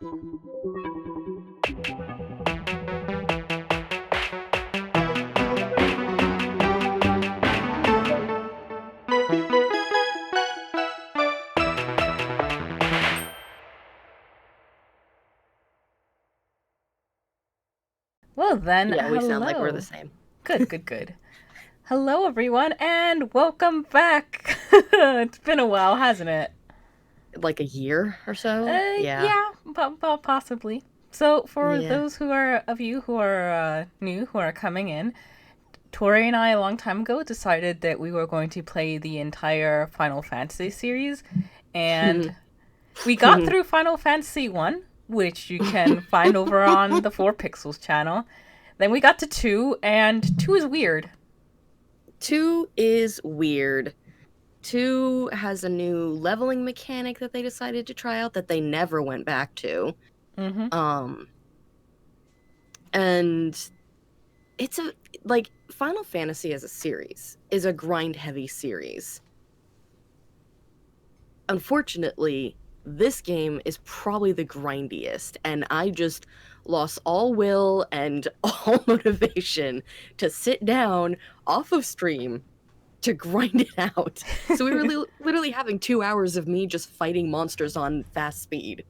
Well then, Yeah, we sound like we're the hello. same. Good. Hello everyone and welcome back. It's been a while, hasn't it? Like a year or so? Yeah. Yeah, but possibly. So for Yeah. those of you who are new, who are coming in, Tori and I a long time ago decided that we were going to play the entire Final Fantasy series, and we got through Final Fantasy 1, which you can find over on the 4 Pixels channel. Then we got to 2, and 2 is weird. 2 is weird. 2 has a new leveling mechanic that they decided to try out that they never went back to. Mm-hmm. Um and it's Final Fantasy as a series is a grind heavy series. Unfortunately, this game is probably the grindiest, and I just lost all will and all motivation to sit down off of stream to grind it out. So we were literally having 2 hours of me just fighting monsters on fast speed,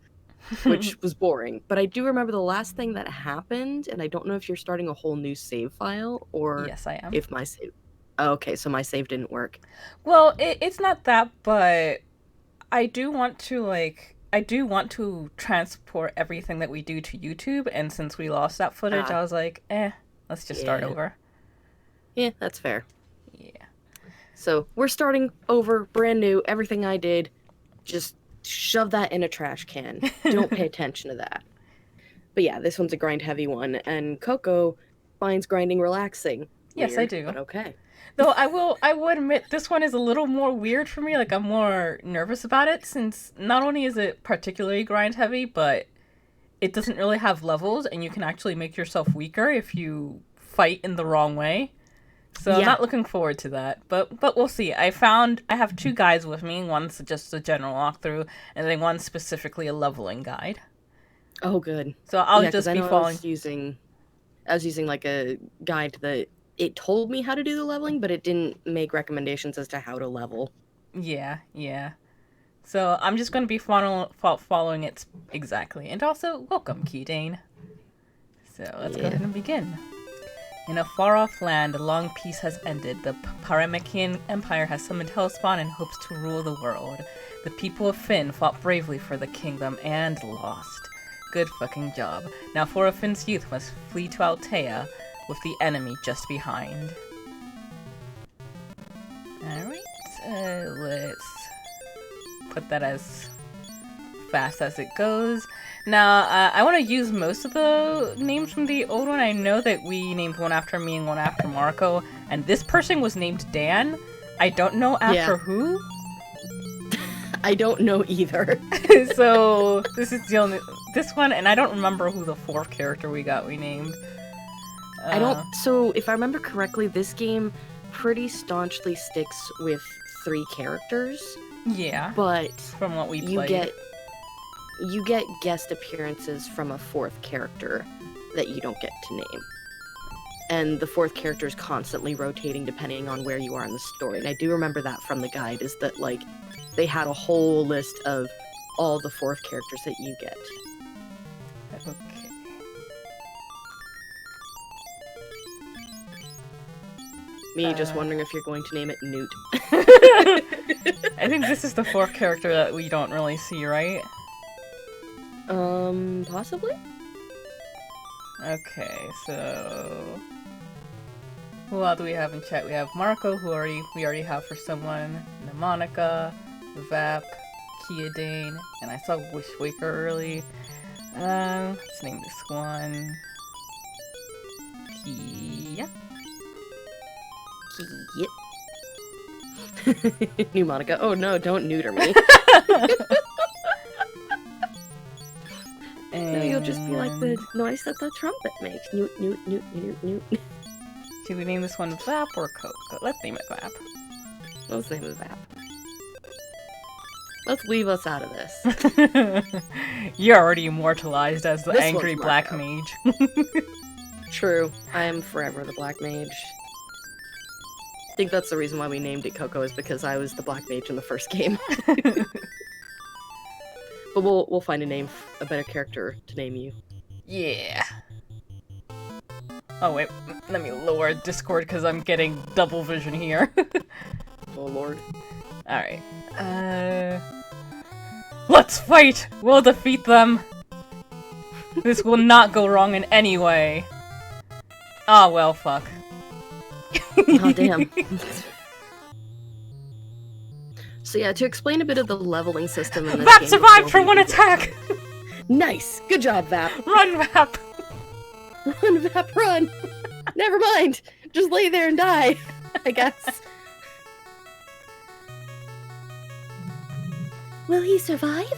which was boring. But I do remember the last thing that happened, and I don't know if you're starting a whole new save file or Yes, I am. if my save. Oh, okay, so my save didn't work. Well, it's not that, but I do want to transport everything that we do to YouTube, and since we lost that footage, Ah, I was like, let's just start yeah. over. Yeah, that's fair. Yeah. So we're starting over, brand new, everything I did, just shove that in a trash can. Don't pay attention to that. But yeah, this one's a grind heavy one, and Coco finds grinding relaxing. Yes, I Weird, do. but okay. Though I will admit this one is a little more weird for me. Like I'm more nervous about it since not only is it particularly grind heavy, but it doesn't really have levels and you can actually make yourself weaker if you fight in the wrong way. So I'm Yeah. not looking forward to that, but we'll see. I have 2 guides with me. One's just a general walkthrough, and then one's specifically a leveling guide. Oh, good. So I'll Yeah, because just I be know following. I was using like a guide that it told me how to do the leveling, but it didn't make recommendations as to how to level. Yeah. So I'm just going to be following it exactly. And also, welcome, Keydane. So let's go Yeah. ahead and begin. In a far-off land, a long peace has ended. The Paramachian Empire has summoned Hellspawn and hopes to rule the world. The people of Finn fought bravely for the kingdom and lost. Good fucking job. Now 4 of Finn's youth must flee to Altea, with the enemy just behind. Alright, let's put that as fast as it goes. Now, I want to use most of the names from the old one. I know that we named one after me and one after Marco, and this person was named Dan. I don't know after who. I don't know either. So this is this one, and I don't remember who the 4th character we named. So if I remember correctly, this game pretty staunchly sticks with 3 characters. Yeah. But from what we played. You get guest appearances from a 4th character that you don't get to name. And the 4th character is constantly rotating depending on where you are in the story. And I do remember that from the guide, is that, like, they had a whole list of all the 4th characters that you get. Okay. Me just wondering if you're going to name it Newt. I think this is the 4th character that we don't really see, right? Possibly? Okay, so who else do we have in chat? We have Marco, who we already have for someone, Monica, Vap, Keydane, and I saw Wishwaker early. Let's name this one Kia. New Monica. Oh no, don't neuter me. No, you'll just be like the noise that the trumpet makes. Newt, newt, newt, newt, newt. Should we name this one Vap or Coke? Let's name it Vap. Let's name it Vap. Let's leave us out of this. You're already immortalized as the This angry one's black Marco. mage. True. I am forever the Black Mage. I think that's the reason why we named it Coco, is because I was the Black Mage in the first game. But we'll find a better character to name you. Yeah. Oh wait, let me lower Discord because I'm getting double vision here. Oh lord. Alright. Let's fight! We'll defeat them! This will not go wrong in any way. Ah, well, fuck. Oh damn. So yeah, to explain a bit of the leveling system in this Vap game survived before for one we- attack! Nice! Good job, Vap! Run, Vap! Run, Vap, run! Never mind! Just lay there and die, I guess. Will he survive?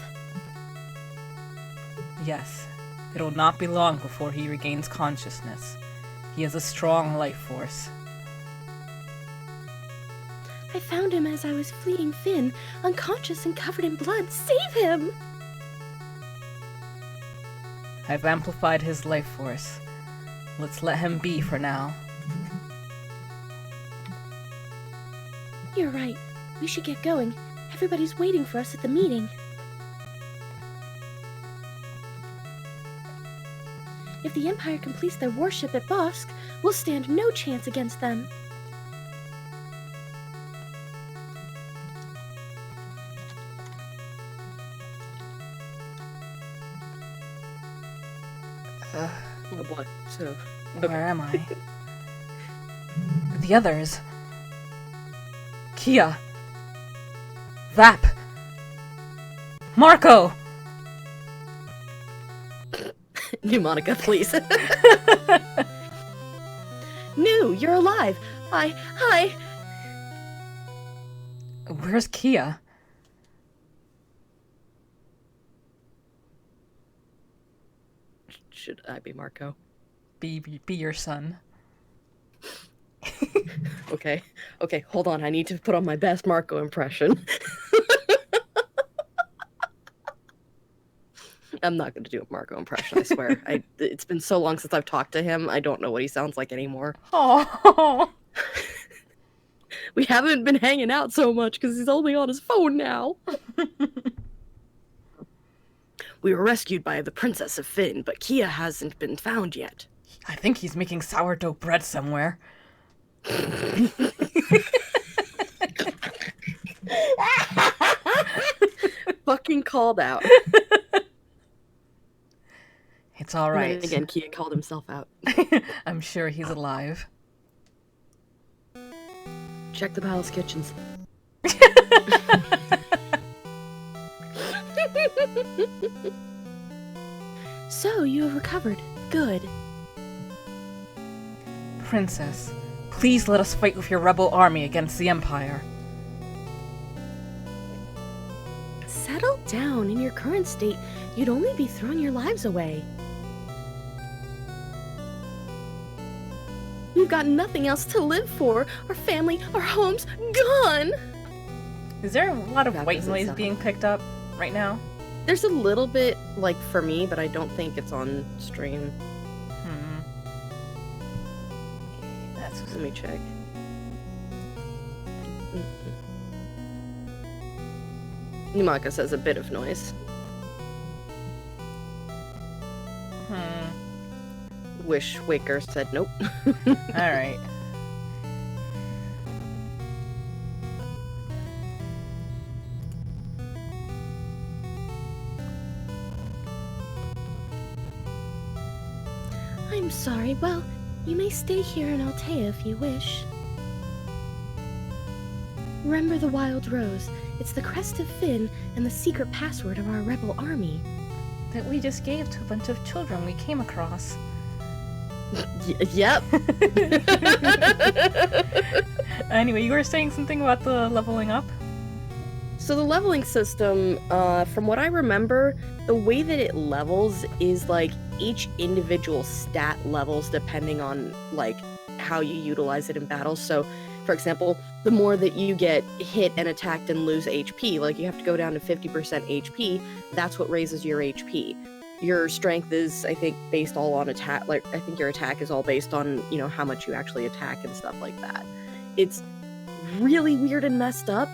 Yes. It'll not be long before he regains consciousness. He has a strong life force. I found him as I was fleeing Finn, unconscious and covered in blood. Save him! I've amplified his life force. Let's let him be for now. You're right. We should get going. Everybody's waiting for us at the meeting. If the Empire completes their warship at Bosk, we'll stand no chance against them. Oh boy. So Where am I? The others. Kia. Vap. Marco! Pneumonica, please. New, you're alive. Hi. Where's Kia? Should I be Marco? Be your son. Okay, hold on. I need to put on my best Marco impression. I'm not going to do a Marco impression, I swear. It's been so long since I've talked to him, I don't know what he sounds like anymore. Oh. We haven't been hanging out so much because he's only on his phone now. We were rescued by the Princess of Finn, but Kia hasn't been found yet. I think he's making sourdough bread somewhere. Fucking called out. It's all And right. then again, Kia called himself out. I'm sure he's alive. Check the palace kitchens. So, you have recovered. Good. Princess, please let us fight with your rebel army against the Empire. Settle down. In your current state, you'd only be throwing your lives away. We've got nothing else to live for. Our family, our homes, gone! Is there a lot of That white doesn't noise sound- being picked up right now? There's a little bit, like, for me, but I don't think it's on stream. That's Let me check. Numaka says a bit of noise. Wish Waker said nope. Alright. I'm sorry. Well, you may stay here in Altea if you wish. Remember the Wild Rose. It's the crest of Finn and the secret password of our rebel army. That we just gave to a bunch of children we came across. Yep. Anyway, you were saying something about the leveling up? So the leveling system, from what I remember, the way that it levels is like each individual stat levels depending on like how you utilize it in battle. So For example, the more that you get hit and attacked and lose HP, like you have to go down to 50% HP, that's what raises your HP. Your strength is, I think, based all on attack. Like, I think your attack is all based on, you know, how much you actually attack and stuff like that. It's really weird and messed up.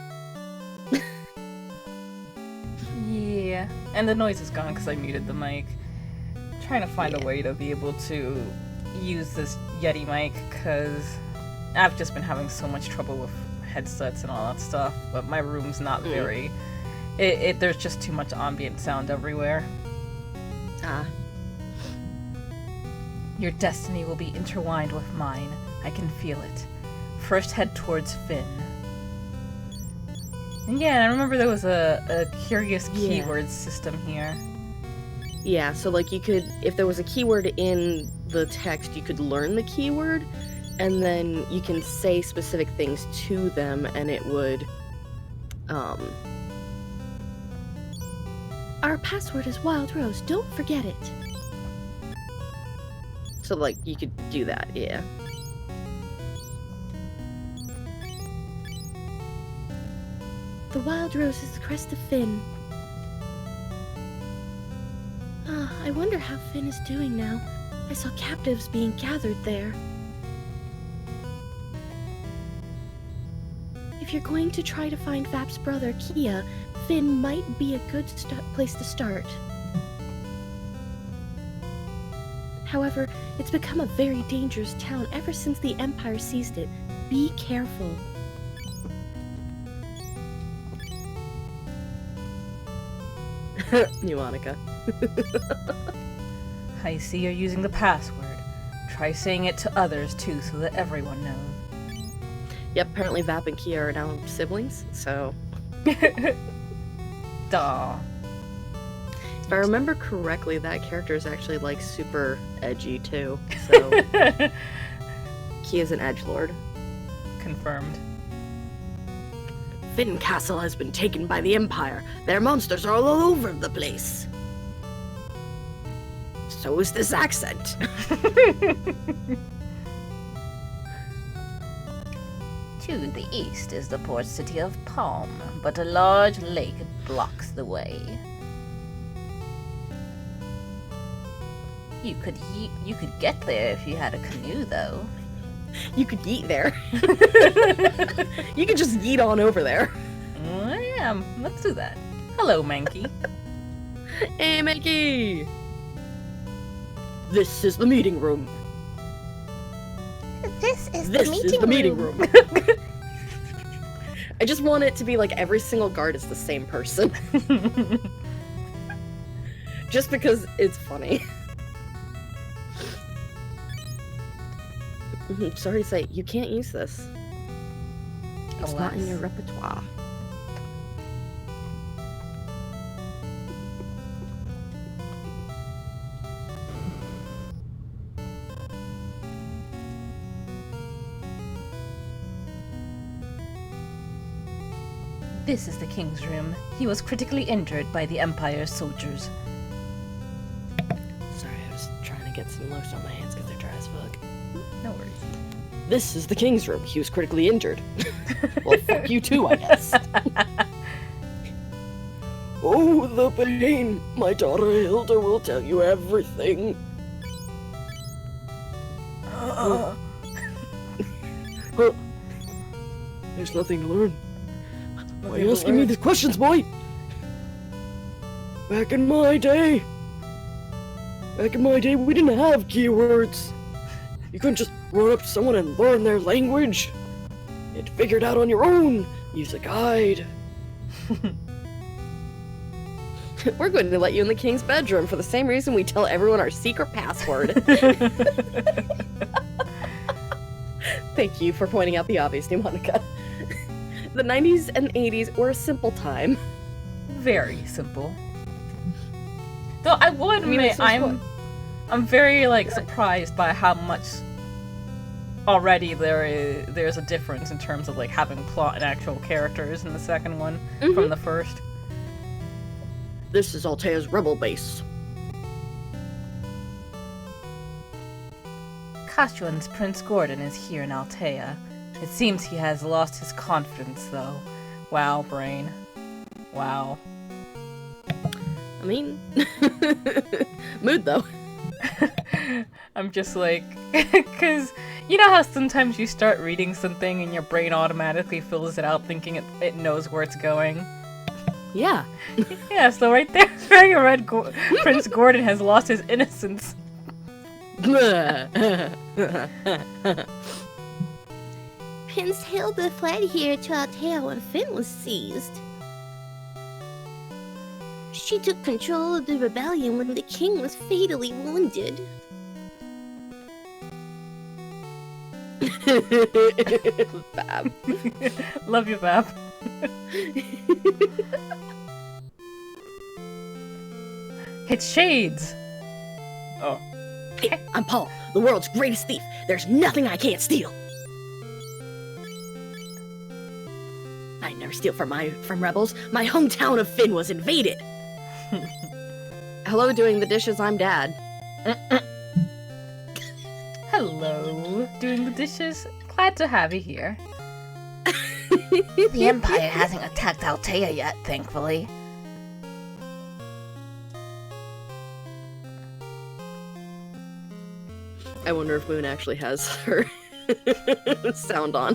Yeah, and the noise is gone because I muted the mic. Trying to find a way to be able to use this Yeti mic because I've just been having so much trouble with headsets and all that stuff, but my room's not very... There's just too much ambient sound everywhere. Ah. Your destiny will be intertwined with mine. I can feel it. First head towards Finn. And yeah, I remember there was a curious keyword system here. Yeah, so like you could, if there was a keyword in the text, you could learn the keyword, and then you can say specific things to them, and it would, Our password is Wild Rose. Don't forget it. So like you could do that, yeah. The Wild Rose is the crest of Finn. I wonder how Finn is doing now. I saw captives being gathered there. If you're going to try to find Vap's brother, Kia, Finn might be a good place to start. However, it's become a very dangerous town ever since the Empire seized it. Be careful. New Monica. I see you're using the password. Try saying it to others too so that everyone knows. Yep, apparently Vap and Kia are now siblings, so... Duh. If I remember correctly, that character is actually, like, super edgy, too, so... Kia's an edgelord. Confirmed. Finn Castle has been taken by the Empire. Their monsters are all over the place. So is this accent. To the east is the port city of Palm, but a large lake blocks the way. You could get there if you had a canoe, though. You could yeet there. You could just yeet on over there. Yeah, let's do that. Hello, Mankey. Hey, Mickey! This is the meeting room. This is the meeting room. I just want it to be like every single guard is the same person. Just because it's funny. Sorry to say, you can't use this. It's not in your repertoire. This is the king's room. He was critically injured by the Empire's soldiers. Sorry, I was trying to get some lotion on my hands because they're dry as fuck. No worries. This is the king's room. He was critically injured. Well, fuck you too, I guess. Oh, the pain. My daughter Hilda will tell you everything. There's nothing to learn. Why are you asking me these questions, boy? Back in my day, we didn't have keywords. You couldn't just run up to someone and learn their language. You had to figure it out on your own. Use a guide. We're going to let you in the king's bedroom for the same reason we tell everyone our secret password. Thank you for pointing out the obvious, New Monica. The 90s and 80s were a simple time. Very simple. Though I would admit, I'm very surprised by how much already there's a difference in terms of having plot and actual characters in the second one from the first. This is Altea's rebel base. Kashuan's Prince Gordon is here in Altea. It seems he has lost his confidence, though. Wow, Brain. Wow. I mean, mood though. I'm just like, because you know how sometimes you start reading something and your brain automatically fills it out thinking it knows where it's going? Yeah. Yeah, so right there, I read Prince Gordon has lost his innocence. Prince Hilda fled here to Altea when Finn was seized. She took control of the rebellion when the king was fatally wounded. Bab. Love you, Bab. It's Shades! Oh. Hey, I'm Paul, the world's greatest thief. There's nothing I can't steal. I never steal from rebels. My hometown of Finn was invaded. Hello, doing the dishes. I'm Dad. Hello, doing the dishes. Glad to have you here. The Empire hasn't attacked Altea yet, thankfully. I wonder if Moon actually has her sound on.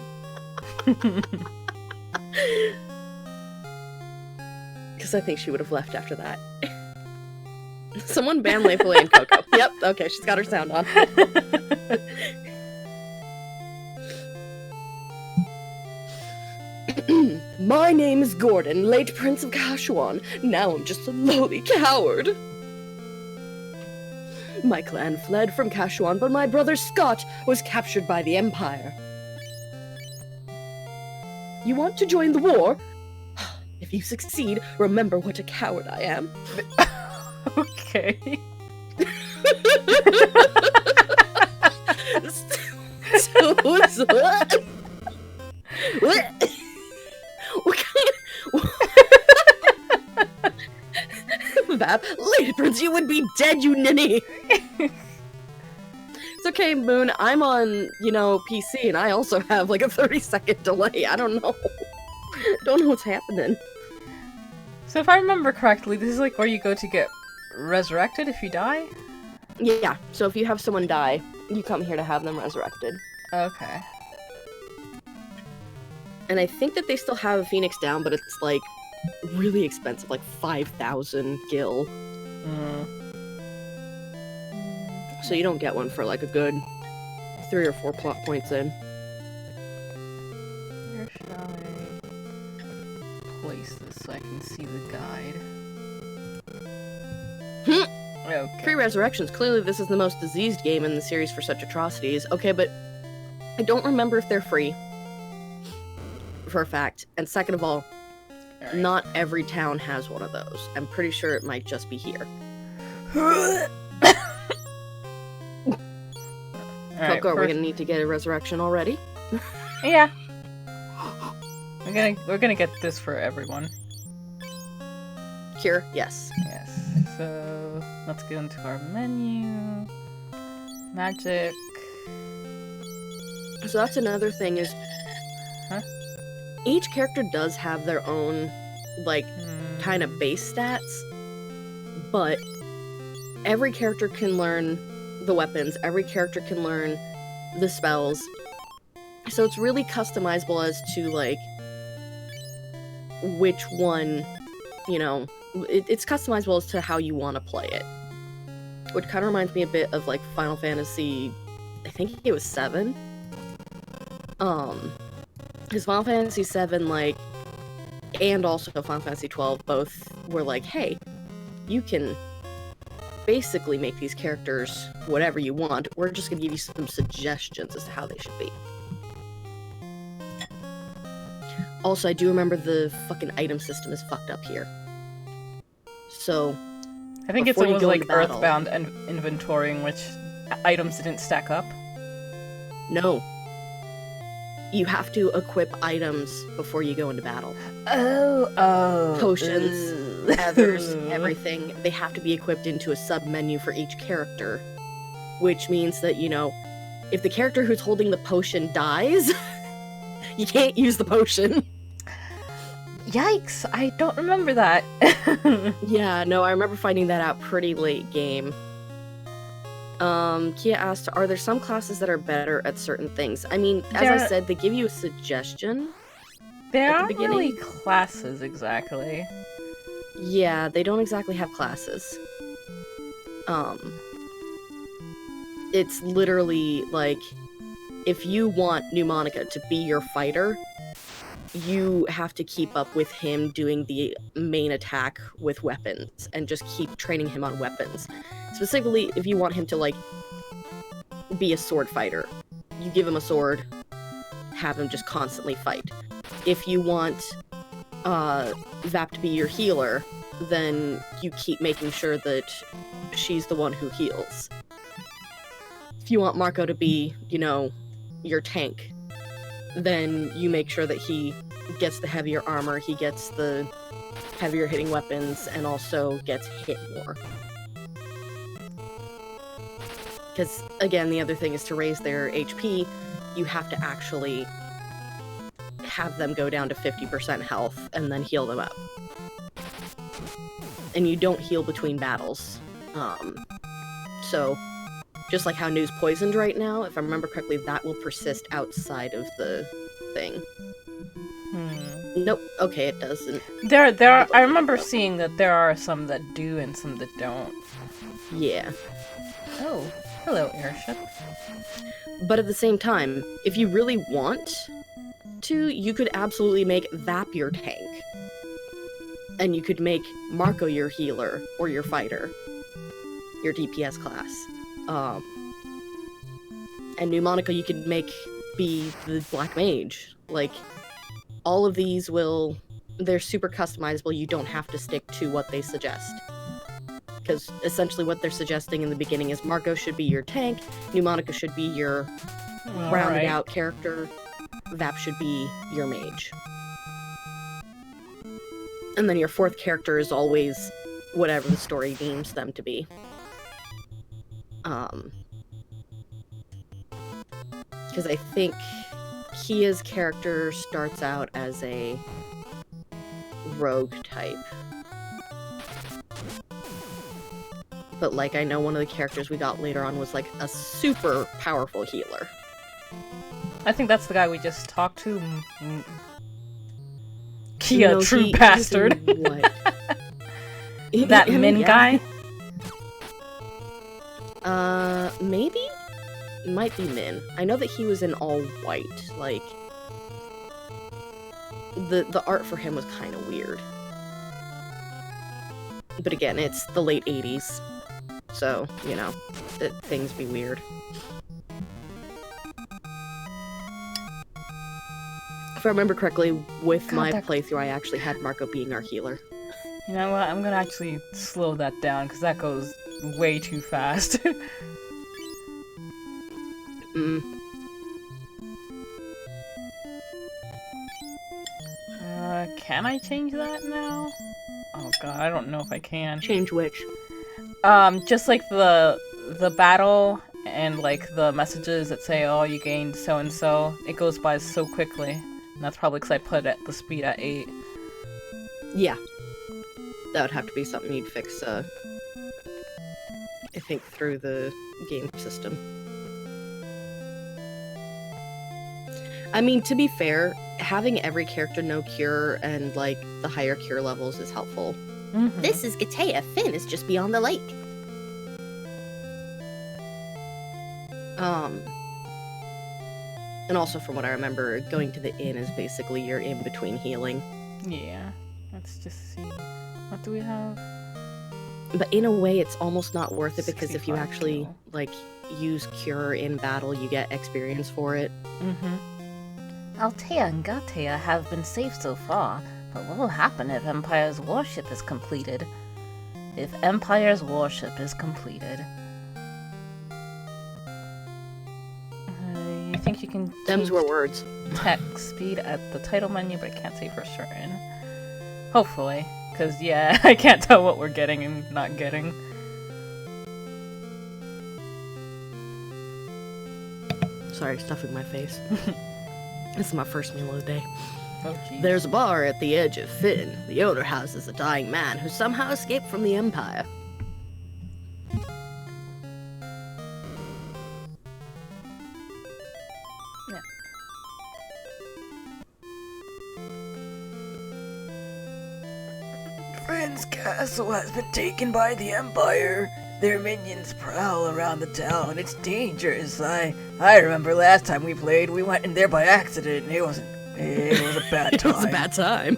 Because I think she would have left after that. Someone ban Lefuulei and Coco. Yep, okay, she's got her sound on. My name is Gordon, late Prince of Kashuan. Now I'm just a lowly coward. My clan fled from Kashuan, but my brother Scott was captured by the Empire. You want to join the war? If you succeed, remember what a coward I am. Okay. What kind of... Bab, Lady Prince, you would be dead, you ninny! It's okay, Moon, I'm on, PC, and I also have, like, a 30-second delay. I don't know. Don't know what's happening. So if I remember correctly, this is like where you go to get resurrected if you die? Yeah, so if you have someone die, you come here to have them resurrected. Okay. And I think that they still have a Phoenix down, but it's, like, really expensive, like 5,000 gil. So you don't get one for, like, a good 3 or 4 plot points in. Where should I place this so I can see the guide? Okay. Pre-resurrections. Clearly this is the most diseased game in the series for such atrocities. Okay, but I don't remember if they're free. For a fact. And second of all, not every town has one of those. I'm pretty sure it might just be here. Coco, we're gonna need to get a resurrection already. Yeah. We're gonna get this for everyone. Cure, yes. Yes. So let's get into our menu. Magic. So that's another thing is each character does have their own kind of base stats, but every character can learn the weapons, every character can learn the spells. So it's really customizable as to which one, it's customizable as to how you want to play it. Which kind of reminds me a bit of Final Fantasy, I think it was 7. Because Final Fantasy 7, and also Final Fantasy 12 both were hey, you can basically make these characters whatever you want. We're just gonna give you some suggestions as to how they should be. Also, I do remember the fucking item system is fucked up here. So, I think it's almost like Earthbound and inventorying, which items didn't stack up. No. You have to equip items before you go into battle. Oh. Potions, feathers, everything. They have to be equipped into a sub-menu for each character. Which means that, if the character who's holding the potion dies, You can't use the potion. Yikes, I don't remember that. Yeah, no, I remember finding that out pretty late game. Kia asked, are there some classes that are better at certain things? I mean, as I said, they give you a suggestion. There at the aren't beginning. really classes exactly. Yeah, they don't exactly have classes. It's literally like, if you want Pneumonica to be your fighter, you have to keep up with him doing the main attack with weapons and just keep training him on weapons. Specifically, if you want him to, like, be a sword fighter, you give him a sword, have him just constantly fight. If you want Vap to be your healer, then you keep making sure that she's the one who heals. If you want Marco to be, you know, your tank, then you make sure that he gets the heavier armor, he gets the heavier hitting weapons, and also gets hit more. Because, again, the other thing is to raise their HP, you have to actually have them go down to 50% health and then heal them up. And you don't heal between battles. So, just like how New's poisoned right now, if I remember correctly, that will persist outside of the thing. Nope. Okay, it doesn't. There are, I remember seeing that there are some that do and some that don't. Yeah. Oh, hello, airship. But at the same time, if you really want to, you could absolutely make Vap your tank. And you could make Marco your healer or your fighter. Your DPS class. And Pneumonica you could make be the Black Mage. Like, all of these they're super customizable, you don't have to stick to what they suggest. Because essentially what they're suggesting in the beginning is Marco should be your tank, Pneumonica should be your rounded out character, Vap should be your mage. And then your fourth character is always whatever the story deems them to be. Because I think Kia's character starts out as a rogue type. But, like, I know one of the characters we got later on was, like, a super powerful healer. I think that's the guy we just talked to. Kia, No, true he's bastard. in what? That Min guy? Maybe? Might be Min. I know that he was in all white. Like, the art for him was kind of weird. But again, it's the late 80s. So, you know, things be weird. If I remember correctly, with my playthrough, I actually had Marco being our healer. You know what? I'm gonna actually slow that down, because that goes way too fast. Can I change that now? Oh god, I don't know if I can. Change which? Just like the battle and like the messages that say, oh, you gained so and so, it goes by so quickly. And that's probably because I put the speed at 8. Yeah. That would have to be something you'd fix, I think, through the game system. I mean, to be fair, having every character know cure and, like, the higher cure levels is helpful. Mm-hmm. This is Gatea. Finn is just beyond the lake. And also, from what I remember, going to the inn is basically your in-between healing. Yeah. Let's just see. What do we have? But in a way, it's almost not worth it, because if you 65 actually, kill. like, use cure in battle, you get experience for it. Mm-hmm. Altea and Gatea have been safe so far, but what will happen if Empire's warship is completed? If Empire's warship is completed. I think you can Them's change were words. text speed at the title menu, but I can't say for certain. Hopefully. Because, yeah, I can't tell what we're getting and not getting. Sorry, stuffing my face. This is my first meal of the day. Oh, jeez. There's a bar at the edge of Finn. The owner houses a dying man who somehow escaped from the Empire. Finn's castle has been taken by the Empire. Their minions prowl around the town. It's dangerous. I remember last time we played, we went in there by accident, and it was a bad time. It was a bad time.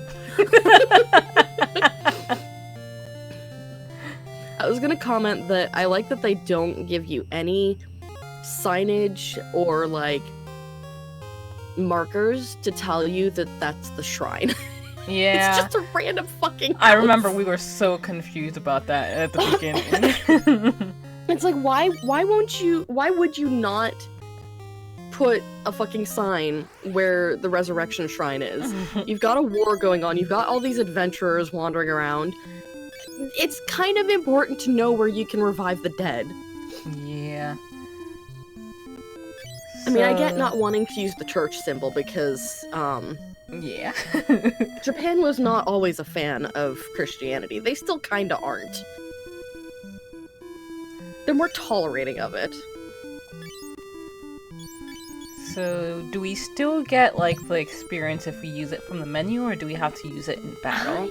I was gonna comment that I like that they don't give you any signage or, like, markers to tell you that that's the shrine. Yeah. It's just a random fucking house. I remember we were so confused about that at the beginning. It's like, why would you not put a fucking sign where the resurrection shrine is? You've got a war going on, you've got all these adventurers wandering around. It's kind of important to know where you can revive the dead. Yeah. I mean, I get not wanting to use the church symbol because, Yeah. Japan was not always a fan of Christianity. They still kinda aren't. They're more tolerating of it. So, do we still get, like, the experience if we use it from the menu, or do we have to use it in battle? I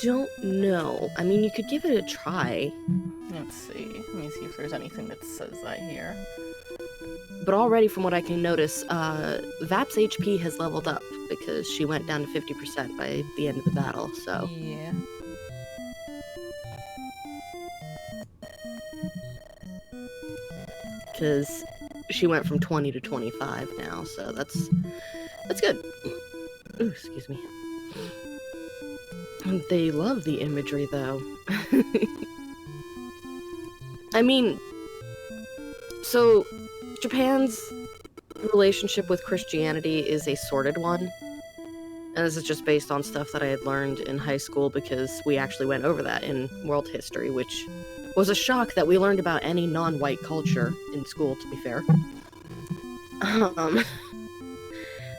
don't know. I mean, you could give it a try. Let's see. Let me see if there's anything that says that here. But already, from what I can notice, Vap's HP has leveled up because she went down to 50% by the end of the battle, so... Yeah. Because she went from 20 to 25 now, so that's good. Ooh, excuse me. They love the imagery, though. I mean, so Japan's relationship with Christianity is a sordid one. And this is just based on stuff that I had learned in high school because we actually went over that in world history, which was a shock that we learned about any non-white culture in school, to be fair.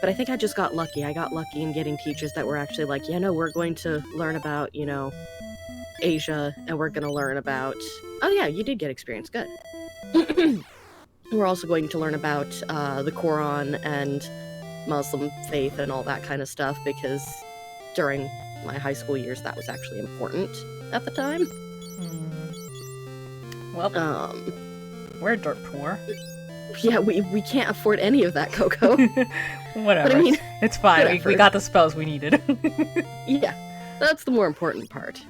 But I think I just got lucky. I got lucky in getting teachers that were actually like, yeah, no, we're going to learn about, you know, Asia, and we're going to learn about... Oh yeah, you did get experience. Good. We're also going to learn about the Quran and Muslim faith and all that kind of stuff, because during my high school years, that was actually important at the time. Well, we're dirt poor. Yeah, we can't afford any of that, Coco. Whatever. But I mean, it's fine. whatever. We got the spells we needed. Yeah, that's the more important part.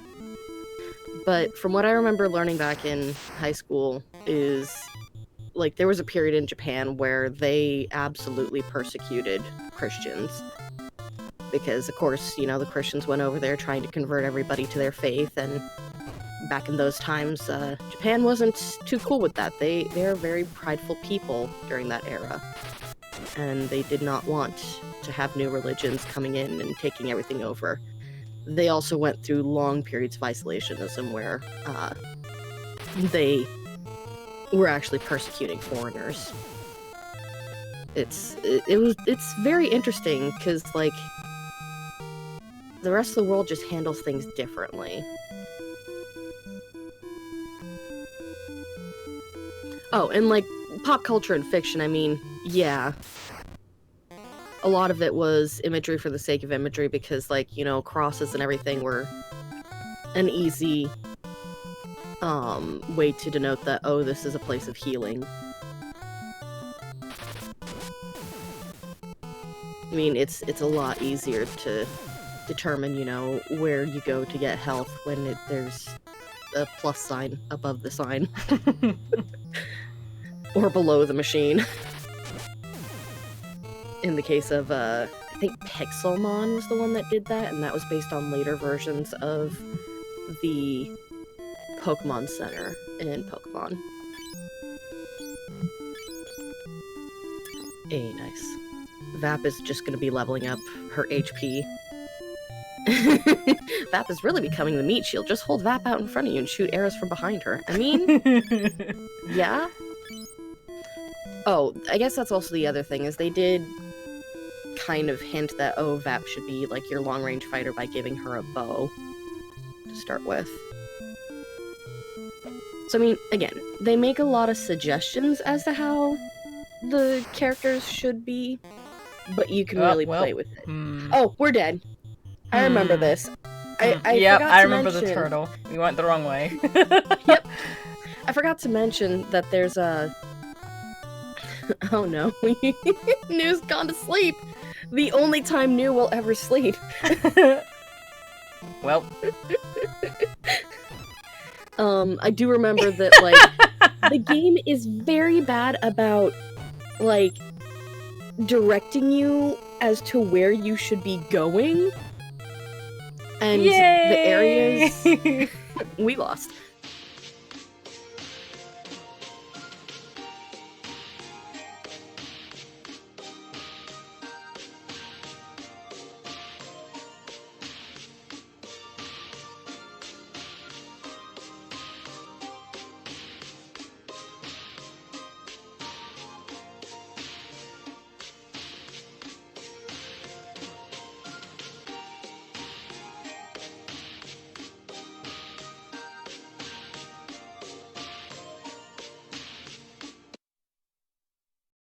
But from what I remember learning back in high school is, like, there was a period in Japan where they absolutely persecuted Christians. Because, of course, you know, the Christians went over there trying to convert everybody to their faith, and back in those times, Japan wasn't too cool with that. They're very prideful people during that era. And they did not want to have new religions coming in and taking everything over. They also went through long periods of isolationism where they were actually persecuting foreigners. It's very interesting because, like, the rest of the world just handles things differently. Oh, and, like, pop culture and fiction, I mean, yeah. A lot of it was imagery for the sake of imagery because, like, you know, crosses and everything were an easy way to denote that, oh, this is a place of healing. I mean, it's a lot easier to determine, you know, where you go to get health when there's a plus sign above the sign. Or below the machine. In the case of, I think Pixelmon was the one that did that, and that was based on later versions of the Pokemon Center in Pokemon. Hey, nice. Vap is just gonna be leveling up her HP. Vap is really becoming the meat shield. Just hold Vap out in front of you and shoot arrows from behind her. I mean, yeah? Oh, I guess that's also the other thing, is they did kind of hint that, oh, Vap should be like your long-range fighter by giving her a bow to start with. So, I mean, again, they make a lot of suggestions as to how the characters should be, but you can really play with it. Oh, we're dead. I remember this. I yep, forgot I to remember the mention- turtle. We went the wrong way. Yep. I forgot to mention that there's a... Oh no. New's gone to sleep. The only time New will ever sleep. Well, I do remember that, like, the game is very bad about, like, directing you as to where you should be going. And the areas... We lost.